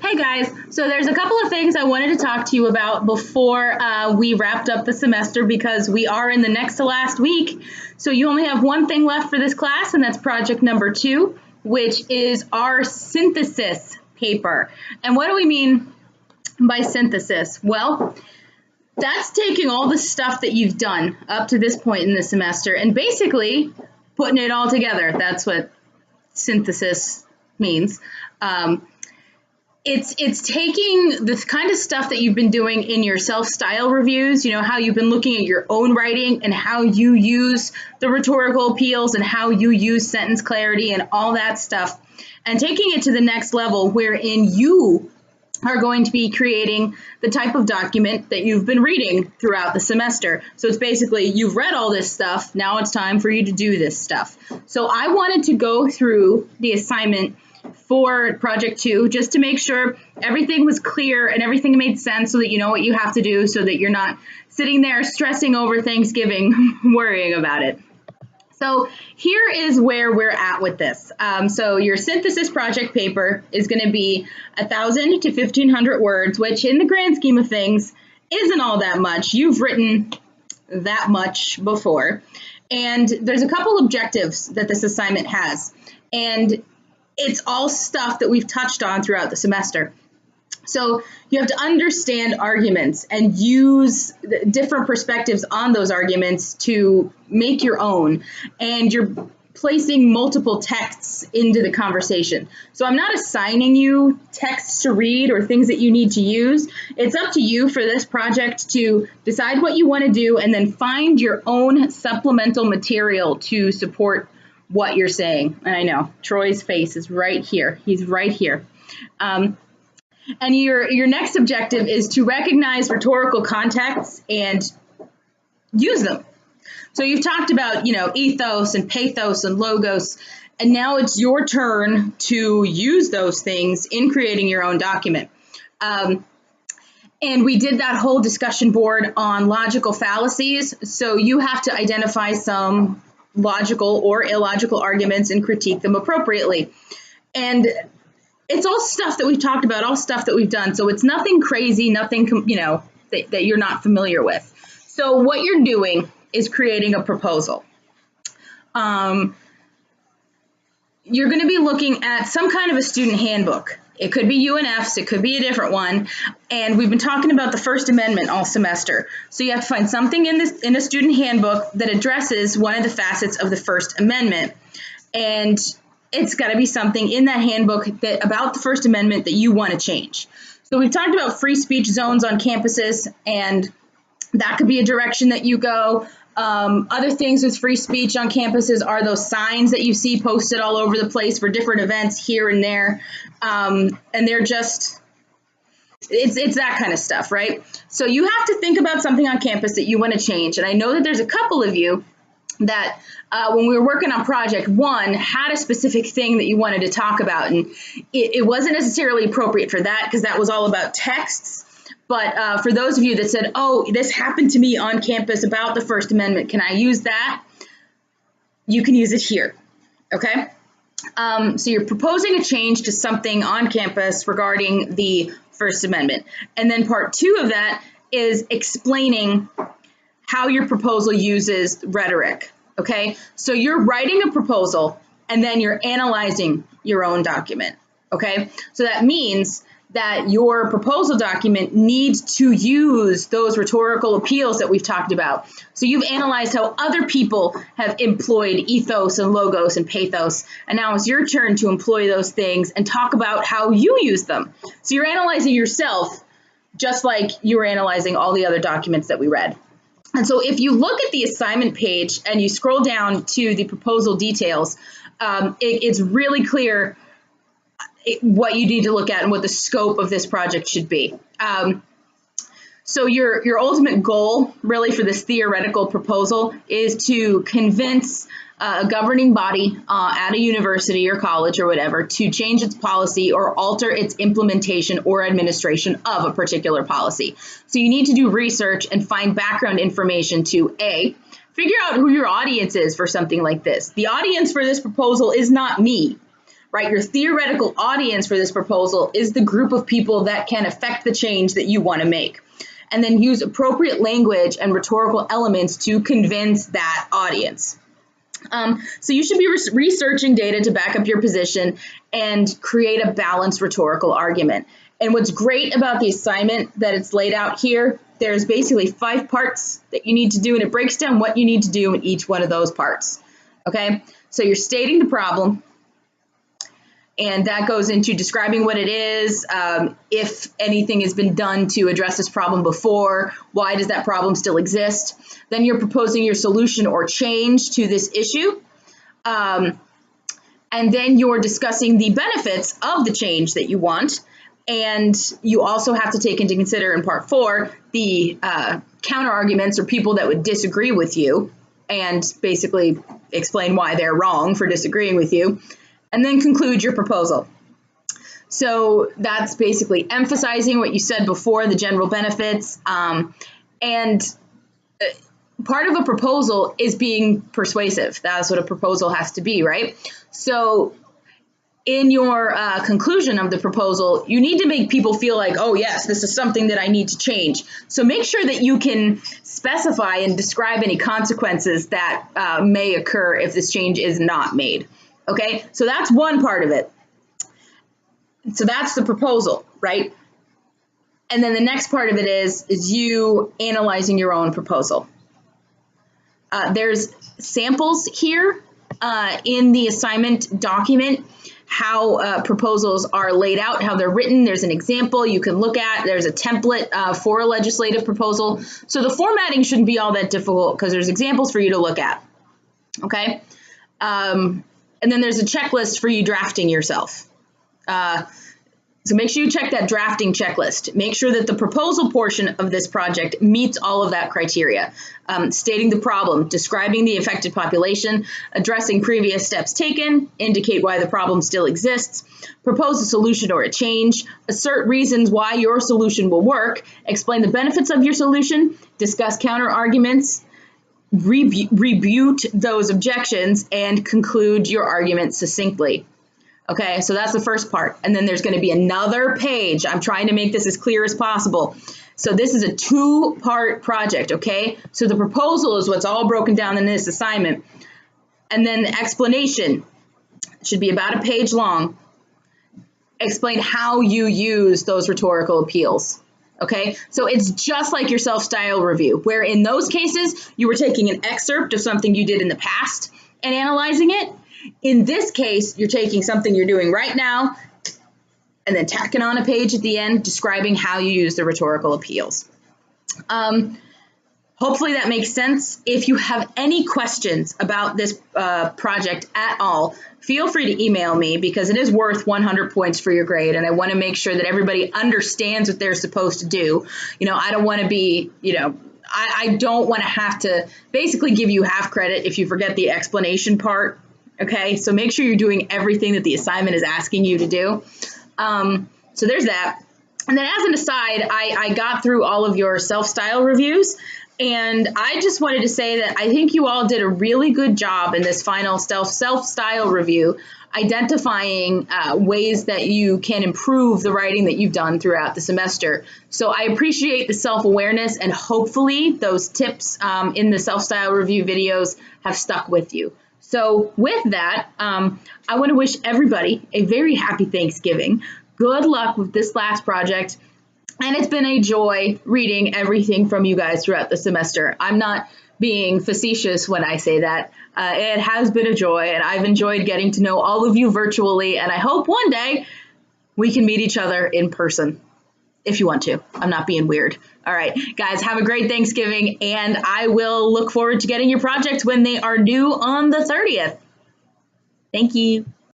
Hey guys, so there's a couple of things I wanted to talk to you about before we wrapped up the semester because we are in the next to last week. So you only have one thing left for this class, and that's project number 2, which is our synthesis paper. And what do we mean by synthesis? Well, that's taking all the stuff that you've done up to this point in the semester and basically putting it all together. That's what synthesis means. It's taking this kind of stuff that you've been doing in your self-style reviews, you know, how you've been looking at your own writing and how you use the rhetorical appeals and how you use sentence clarity and all that stuff, and taking it to the next level wherein you are going to be creating the type of document that you've been reading throughout the semester. So it's basically, you've read all this stuff, now it's time for you to do this stuff. So I wanted to go through the assignment for project 2 just to make sure everything was clear and everything made sense so that you know what you have to do so that you're not sitting there stressing over Thanksgiving, worrying about it. So here is where we're at with this. So your synthesis project paper is going to be 1,000 to 1,500 words, which in the grand scheme of things isn't all that much. You've written that much before. And there's a couple objectives that this assignment has. And it's all stuff that we've touched on throughout the semester. So you have to understand arguments and use different perspectives on those arguments to make your own. And you're placing multiple texts into the conversation. So I'm not assigning you texts to read or things that you need to use. It's up to you for this project to decide what you want to do and then find your own supplemental material to support what you're saying. And I know Troy's face is right here. He's right here. And your next objective is to recognize rhetorical contexts and use them. So you've talked about, you know, ethos and pathos and logos, and now it's your turn to use those things in creating your own document. And we did that whole discussion board on logical fallacies. So you have to identify some logical or illogical arguments and critique them appropriately. And it's all stuff that we've talked about, all stuff that we've done. So it's nothing crazy, nothing, you know, that you're not familiar with. So what you're doing is creating a proposal. You're going to be looking at some kind of a student handbook. It could be UNF's, it could be a different one. And we've been talking about the First Amendment all semester. So you have to find something in a student handbook that addresses one of the facets of the First Amendment. And it's got to be something in that handbook about the First Amendment that you want to change. So we've talked about free speech zones on campuses, and that could be a direction that you go. Other things with free speech on campuses are those signs that you see posted all over the place for different events here and there. And they're just, it's that kind of stuff, right? So you have to think about something on campus that you want to change. And I know that there's a couple of you that when we were working on project 1 had a specific thing that you wanted to talk about. And it wasn't necessarily appropriate for that because that was all about texts. But for those of you that said, oh, this happened to me on campus about the First Amendment, can I use that? You can use it here, okay? So you're proposing a change to something on campus regarding the First Amendment. And then part 2 of that is explaining how your proposal uses rhetoric, okay? So you're writing a proposal and then you're analyzing your own document, okay? So that means that your proposal document needs to use those rhetorical appeals that we've talked about. So you've analyzed how other people have employed ethos and logos and pathos, and now it's your turn to employ those things and talk about how you use them. So you're analyzing yourself just like you were analyzing all the other documents that we read. And so if you look at the assignment page and you scroll down to the proposal details, it's really clear what you need to look at and what the scope of this project should be. So your ultimate goal really for this theoretical proposal is to convince a governing body at a university or college or whatever to change its policy or alter its implementation or administration of a particular policy. So you need to do research and find background information to A, figure out who your audience is for something like this. The audience for this proposal is not me. right? Your theoretical audience for this proposal is the group of people that can affect the change that you want to make. And then use appropriate language and rhetorical elements to convince that audience. So you should be researching data to back up your position and create a balanced rhetorical argument. And what's great about the assignment that it's laid out here, there's basically 5 parts that you need to do, and it breaks down what you need to do in each one of those parts. Okay, so you're stating the problem, and that goes into describing what it is, if anything has been done to address this problem before, why does that problem still exist? Then you're proposing your solution or change to this issue. And then you're discussing the benefits of the change that you want. And you also have to take into consider in part 4 the counter arguments or people that would disagree with you and basically explain why they're wrong for disagreeing with you. And then conclude your proposal. So that's basically emphasizing what you said before, the general benefits. And part of a proposal is being persuasive. That's what a proposal has to be, right? So in your conclusion of the proposal, you need to make people feel like, oh yes, this is something that I need to change. So make sure that you can specify and describe any consequences that may occur if this change is not made. Okay, so that's one part of it. So that's the proposal, right? And then the next part of it is you analyzing your own proposal. There's samples here in the assignment document, how proposals are laid out, how they're written. There's an example you can look at. There's a template for a legislative proposal. So the formatting shouldn't be all that difficult because there's examples for you to look at. Okay. And then there's a checklist for you drafting yourself. So make sure you check that drafting checklist. Make sure that the proposal portion of this project meets all of that criteria. Stating the problem, describing the affected population, addressing previous steps taken, indicate why the problem still exists, propose a solution or a change, assert reasons why your solution will work, explain the benefits of your solution, discuss counter arguments, rebut those objections, and conclude your argument succinctly. Okay, so that's the first part. And then there's going to be another page. I'm trying to make this as clear as possible. So this is a 2-part project, okay? So the proposal is what's all broken down in this assignment. And then the explanation should be about a page long. Explain how you use those rhetorical appeals. Okay, so it's just like your self-style review, where in those cases, you were taking an excerpt of something you did in the past and analyzing it. In this case, you're taking something you're doing right now and then tacking on a page at the end describing how you use the rhetorical appeals. Hopefully that makes sense. If you have any questions about this project at all, feel free to email me because it is worth 100 points for your grade, and I want to make sure that everybody understands what they're supposed to do. You know, I don't want to be, I don't want to have to basically give you half credit if you forget the explanation part. Okay, so make sure you're doing everything that the assignment is asking you to do. So there's that. And then as an aside, I got through all of your self-style reviews, and I just wanted to say that I think you all did a really good job in this final self-style review, identifying ways that you can improve the writing that you've done throughout the semester. So I appreciate the self-awareness, and hopefully those tips in the self-style review videos have stuck with you. So with that, I want to wish everybody a very happy Thanksgiving. Good luck with this last project. And it's been a joy reading everything from you guys throughout the semester. I'm not being facetious when I say that. It has been a joy, and I've enjoyed getting to know all of you virtually. And I hope one day we can meet each other in person if you want to. I'm not being weird. All right, guys, have a great Thanksgiving, and I will look forward to getting your projects when they are due on the 30th. Thank you.